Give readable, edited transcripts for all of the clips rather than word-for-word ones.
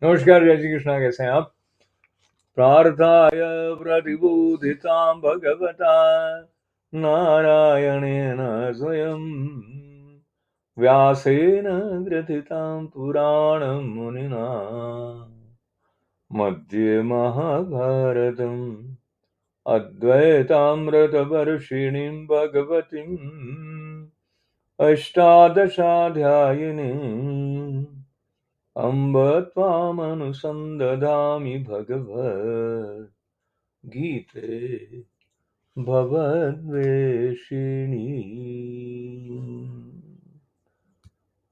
नमस्कार, जय श्री कृष्णा। कैसे हैं आप? प्रार्थाय प्रतिबोधितां भगवता नारायणेन स्वयं व्यासेन ग्रथितां पुराणं मुनिना मध्ये महाभारतम् अद्वैतामृतवर्षिणीं भगवतीम् अष्टादशाध्यायिनीम् अम्ब त्वामनुसन्दधामि भगवद्गीते भवद्वेषिणी।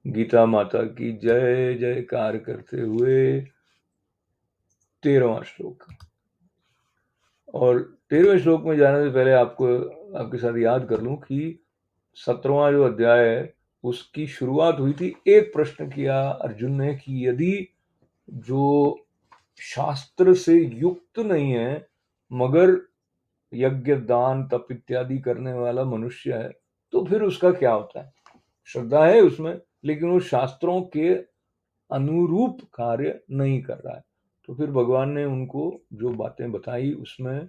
गीता माता की जय जयकार करते हुए 13वां श्लोक। और 13वें श्लोक में जाने से पहले आपके साथ याद कर लूं कि 17वां जो अध्याय है उसकी शुरुआत हुई थी, एक प्रश्न किया अर्जुन ने कि यदि जो शास्त्र से युक्त नहीं है मगर यज्ञ दान तप इत्यादि करने वाला मनुष्य है तो फिर उसका क्या होता है? श्रद्धा है उसमें लेकिन वो शास्त्रों के अनुरूप कार्य नहीं कर रहा है। तो फिर भगवान ने उनको जो बातें बताई उसमें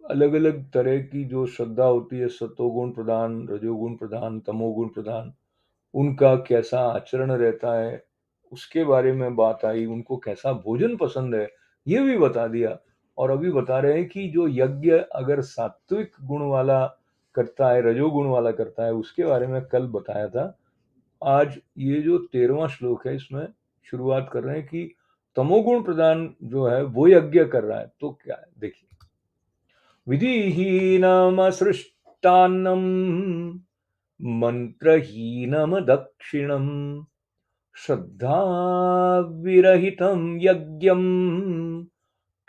अलग अलग तरह की जो श्रद्धा होती है, सतोगुण प्रधान, रजोगुण प्रधान, तमोगुण प्रधान, उनका कैसा आचरण रहता है उसके बारे में बात आई। उनको कैसा भोजन पसंद है ये भी बता दिया। और अभी बता रहे हैं कि जो यज्ञ अगर सात्विक गुण वाला करता है, रजोगुण वाला करता है, उसके बारे में कल बताया था। आज ये जो 13वां श्लोक है इसमें शुरुआत कर रहे हैं कि तमोगुण प्रधान जो है वो यज्ञ कर रहा है तो क्या है। देखिए, विधिहीनमसृष्टान्नम् मन्त्रहीनमदक्षिणम् श्रद्धाविरहितं यज्ञं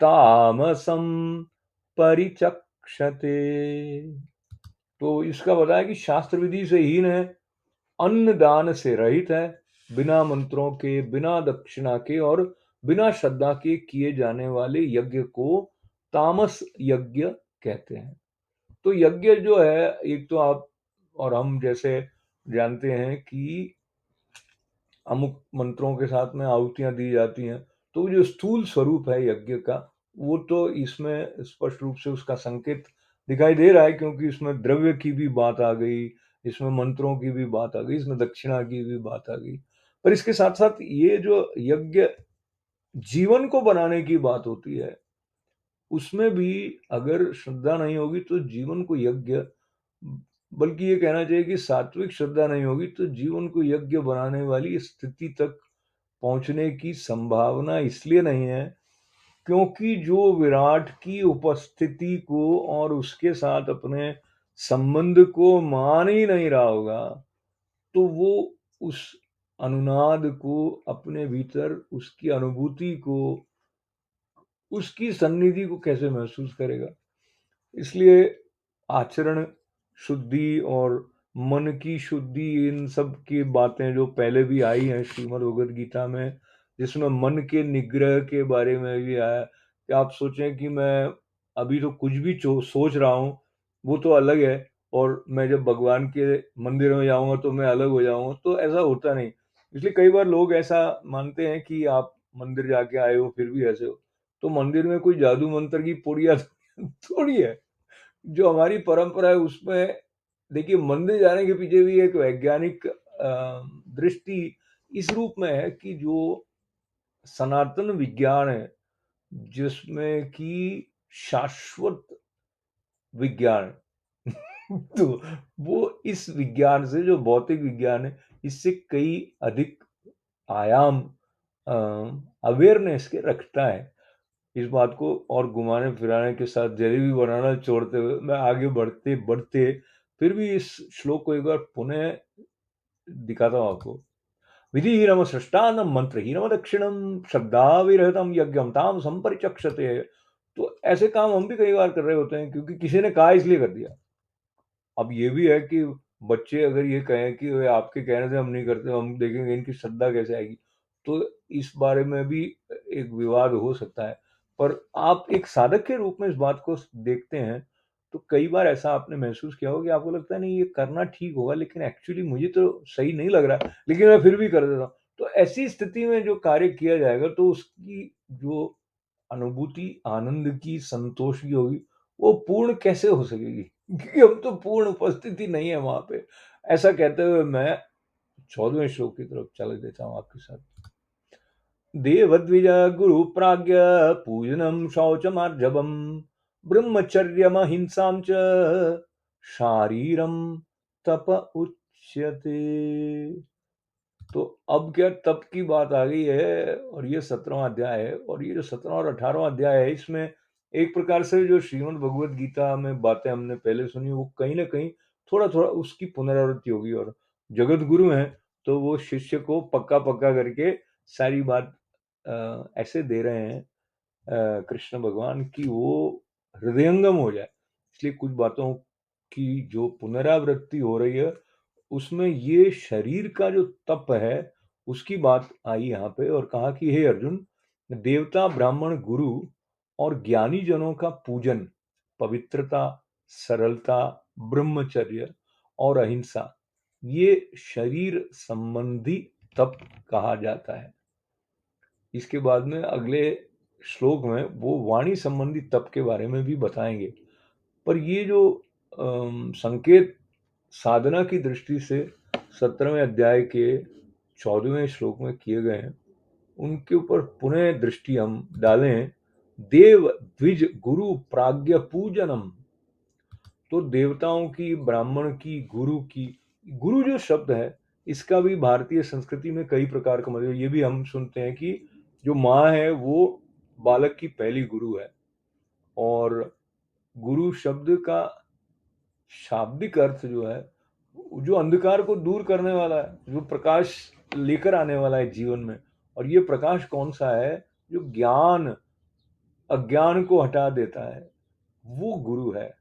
तामसं परिचक्षते। तो इसका बताया कि शास्त्र विधि से हीन है, अन्न दान से रहित है, बिना मंत्रों के, बिना दक्षिणा के और बिना श्रद्धा के किए जाने वाले यज्ञ को तामस यज्ञ कहते हैं। तो यज्ञ जो है, एक तो आप और हम जैसे जानते हैं कि अमुक मंत्रों के साथ में आहुतियां दी जाती हैं, तो जो स्थूल स्वरूप है यज्ञ का वो तो इसमें स्पष्ट रूप से उसका संकेत दिखाई दे रहा है, क्योंकि इसमें द्रव्य की भी बात आ गई, इसमें मंत्रों की भी बात आ गई, इसमें दक्षिणा की भी बात आ गई। पर इसके साथ साथ ये जो यज्ञ जीवन को बनाने की बात होती है उसमें भी अगर श्रद्धा नहीं होगी तो जीवन को यज्ञ, बल्कि ये कहना चाहिए कि सात्विक श्रद्धा नहीं होगी तो जीवन को यज्ञ बनाने वाली स्थिति तक पहुंचने की संभावना इसलिए नहीं है क्योंकि जो विराट की उपस्थिति को और उसके साथ अपने संबंध को मान ही नहीं रहा होगा तो वो उस अनुनाद को अपने भीतर, उसकी अनुभूति को, उसकी सन्निधि को कैसे महसूस करेगा। इसलिए आचरण शुद्धि और मन की शुद्धि, इन सब की बातें जो पहले भी आई हैं श्रीमद् भगवद गीता में, जिसमें मन के निग्रह के बारे में भी आया कि आप सोचें कि मैं अभी तो कुछ भी सोच रहा हूँ वो तो अलग है, और मैं जब भगवान के मंदिर में जाऊंगा तो मैं अलग हो जाऊंगा, तो ऐसा होता नहीं। इसलिए कई बार लोग ऐसा मानते हैं कि आप मंदिर जाके आए हो फिर भी ऐसे हो, तो मंदिर में कोई जादू मंत्र की पुड़िया थोड़ी है। जो हमारी परंपरा है उसमें देखिए, मंदिर जाने के पीछे भी एक वैज्ञानिक दृष्टि इस रूप में है कि जो सनातन विज्ञान है जिसमें कि शाश्वत विज्ञान तो वो इस विज्ञान से, जो भौतिक विज्ञान है, इससे कई अधिक आयाम अवेयरनेस के रखता है। इस बात को और घुमाने फिराने के साथ जलेबी बनाना छोड़ते हुए मैं आगे बढ़ते बढ़ते फिर भी इस श्लोक को एक बार पुनः दिखाता हूँ आपको। विधिहीनम सृष्टानम मंत्रहीनम दक्षिणम श्रद्धा विरहितम यज्ञम ताम संपरिचक्षते। तो ऐसे काम हम भी कई बार कर रहे होते हैं क्योंकि किसी ने कहा इसलिए कर दिया। अब ये भी है कि बच्चे अगर ये कहें कि "वे आपके कहने से हम नहीं करते, हम देखेंगे इनकी श्रद्धा कैसे आएगी", तो इस बारे में भी एक विवाद हो सकता है। पर आप एक साधक के रूप में इस बात को देखते हैं तो कई बार ऐसा आपने महसूस किया होगा कि आपको लगता है नहीं ये करना ठीक होगा लेकिन एक्चुअली मुझे तो सही नहीं लग रहा है, लेकिन मैं फिर भी कर देता हूँ। तो ऐसी स्थिति में जो कार्य किया जाएगा तो उसकी जो अनुभूति आनंद की, संतोष की होगी, वो पूर्ण कैसे हो सकेगी? क्योंकि हम तो पूर्ण उपस्थिति नहीं है वहाँ पे। ऐसा कहते हुए मैं 14वें श्लोक की तरफ चले देता हूँ आपके साथ। देवद्विज गुरु प्राज्ञ पूजनम शौचमार्जवम ब्रह्मचर्यमहिंसां च शारीरम तप उच्यते। तो अब क्या तप की बात आ गई है और ये 17वां अध्याय है, और ये जो 17वां और 18वां अध्याय है इसमें एक प्रकार से जो श्रीमद् भगवत गीता में बातें हमने पहले सुनी वो कहीं ना कहीं थोड़ा थोड़ा उसकी पुनरावृत्ति होगी। और जगत गुरु हैं तो वो शिष्य को पक्का पक्का करके सारी बात ऐसे दे रहे हैं कृष्ण भगवान की वो हृदयंगम हो जाए। इसलिए कुछ बातों की जो पुनरावृत्ति हो रही है उसमें ये शरीर का जो तप है उसकी बात आई यहाँ पे, और कहा कि हे अर्जुन, देवता ब्राह्मण गुरु और ज्ञानी जनों का पूजन, पवित्रता, सरलता, ब्रह्मचर्य और अहिंसा, ये शरीर संबंधी तप कहा जाता है। इसके बाद में अगले श्लोक में वो वाणी संबंधी तप के बारे में भी बताएंगे। पर ये जो संकेत साधना की दृष्टि से 17वें अध्याय के 14वें श्लोक में किए गए हैं उनके ऊपर पुनः दृष्टि हम डालें। देव द्विज गुरु प्राज्ञ पूजनम, तो देवताओं की, ब्राह्मण की, गुरु की, गुरु जो शब्द है इसका भी भारतीय संस्कृति में कई प्रकार का मतलब, ये भी हम सुनते हैं कि जो माँ है वो बालक की पहली गुरु है। और गुरु शब्द का शाब्दिक अर्थ जो है, जो अंधकार को दूर करने वाला है, जो प्रकाश लेकर आने वाला है जीवन में, और ये प्रकाश कौन सा है? जो ज्ञान अज्ञान को हटा देता है, वो गुरु है।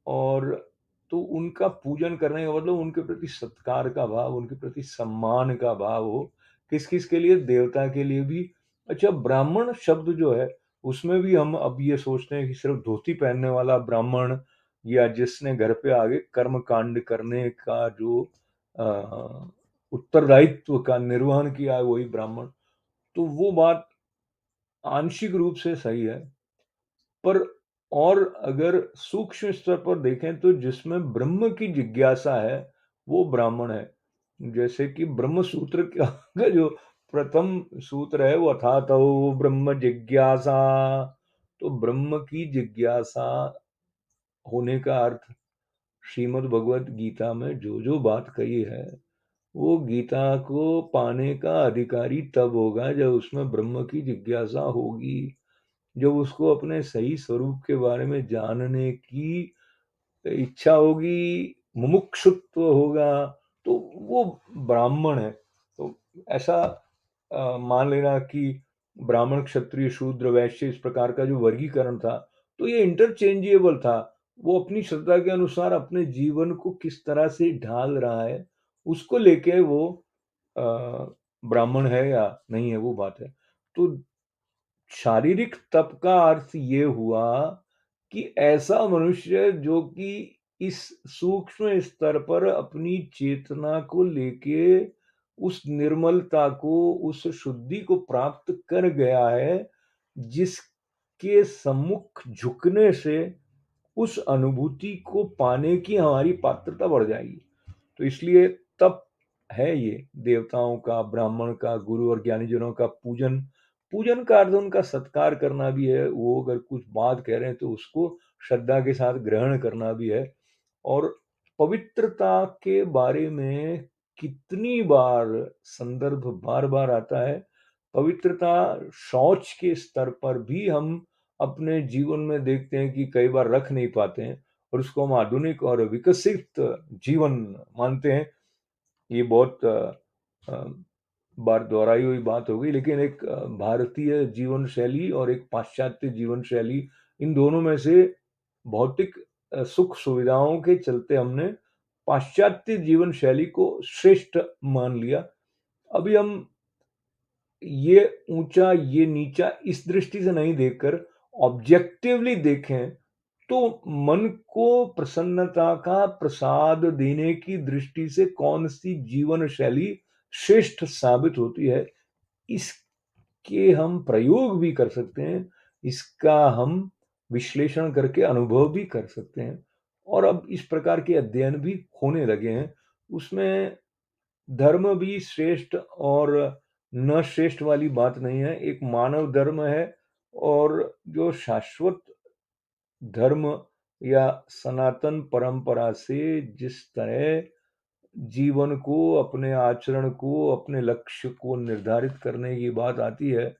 और तो उनका पूजन करने का मतलब उनके प्रति सत्कार का भाव, उनके प्रति सम्मान का भाव हो। किस किस के लिए? देवता के लिए भी। अच्छा, ब्राह्मण शब्द जो है उसमें भी हम अब ये सोचते हैं कि सिर्फ धोती पहनने वाला ब्राह्मण, या जिसने घर पे आगे कर्म कांड करने का जो उत्तरदायित्व का निर्वहन किया है वही ब्राह्मण। तो वो बात आंशिक रूप से सही है, पर और अगर सूक्ष्म स्तर पर देखें तो जिसमें ब्रह्म की जिज्ञासा है वो ब्राह्मण है। जैसे कि ब्रह्म सूत्र का जो प्रथम सूत्र है वो अथातो ब्रह्म जिज्ञासा, तो ब्रह्म की जिज्ञासा होने का अर्थ श्रीमद् भगवत गीता में जो जो बात कही है वो गीता को पाने का अधिकारी तब होगा जब उसमें ब्रह्म की जिज्ञासा होगी, जब उसको अपने सही स्वरूप के बारे में जानने की इच्छा होगी, मुमुक्षुत्व होगा, तो वो ब्राह्मण है। तो ऐसा मान लेना कि ब्राह्मण, क्षत्रिय, शूद्र, वैश्य, इस प्रकार का जो वर्गीकरण था तो ये इंटरचेंजेबल था। वो अपनी श्रद्धा के अनुसार अपने जीवन को किस तरह से ढाल रहा है उसको लेके वो अ, ब्राह्मण है या नहीं है वो बात है। तो शारीरिक तप का अर्थ ये हुआ कि ऐसा मनुष्य जो कि इस सूक्ष्म स्तर पर अपनी चेतना को लेके उस निर्मलता को, उस शुद्धि को प्राप्त कर गया है, जिसके सम्मुख झुकने से उस अनुभूति को पाने की हमारी पात्रता बढ़ जाएगी। तो इसलिए तप है ये देवताओं का, ब्राह्मण का, गुरु और ज्ञानीजनों का पूजन। पूजन का अर्थ उनका सत्कार करना भी है, वो अगर कुछ बात कह रहे हैं तो उसको श्रद्धा के साथ ग्रहण करना भी है। और पवित्रता के बारे में कितनी बार संदर्भ बार बार आता है। पवित्रता शौच के स्तर पर भी हम अपने जीवन में देखते हैं कि कई बार रख नहीं पाते हैं, और उसको हम आधुनिक और विकसित जीवन मानते हैं। ये बहुत बार दोहराई हुई बात हो गई, लेकिन एक भारतीय जीवन शैली और एक पाश्चात्य जीवन शैली, इन दोनों में से भौतिक सुख सुविधाओं के चलते हमने पाश्चात्य जीवन शैली को श्रेष्ठ मान लिया। अभी हम ये ऊंचा ये नीचा इस दृष्टि से नहीं देखकर ऑब्जेक्टिवली देखें तो मन को प्रसन्नता का प्रसाद देने की दृष्टि से कौन सी जीवन शैली श्रेष्ठ साबित होती है। इसके हम प्रयोग भी कर सकते हैं, इसका हम विश्लेषण करके अनुभव भी कर सकते हैं, और अब इस प्रकार के अध्ययन भी होने लगे हैं। उसमें धर्म भी श्रेष्ठ और न श्रेष्ठ वाली बात नहीं है, एक मानव धर्म है, और जो शाश्वत धर्म या सनातन परंपरा से जिस तरह जीवन को, अपने आचरण को, अपने लक्ष्य को निर्धारित करने की बात आती है,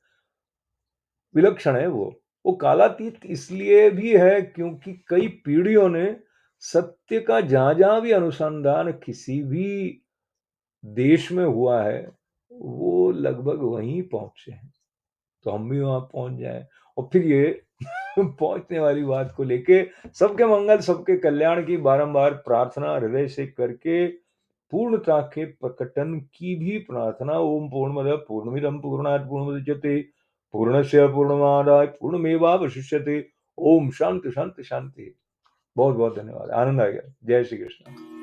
विलक्षण है वो। वो कालातीत इसलिए भी है क्योंकि कई पीढ़ियों ने सत्य का जहाँ-जहाँ भी अनुसंधान किसी भी देश में हुआ है, वो लगभग वहीं पहुँचे हैं। तो हम भी वहाँ पहुँच जाएँ, और फिर ये पहुँचने वाली बात को लेके सबके मंगल, सबके कल्याण की बारंबार प्रार्थना हृदय से करके पूर्णता के प्रकटन की भी प्रार्थना। ओम पूर्णमदः पूर्णमिदं पूर्णात् पूर्णमुदच्यते पूर्णस्य पूर्णमादाय पूर्णमेवावशिष्यते। ओम शांति शांति शांति। बहुत बहुत धन्यवाद, आनंद आ गया। जय श्री कृष्ण।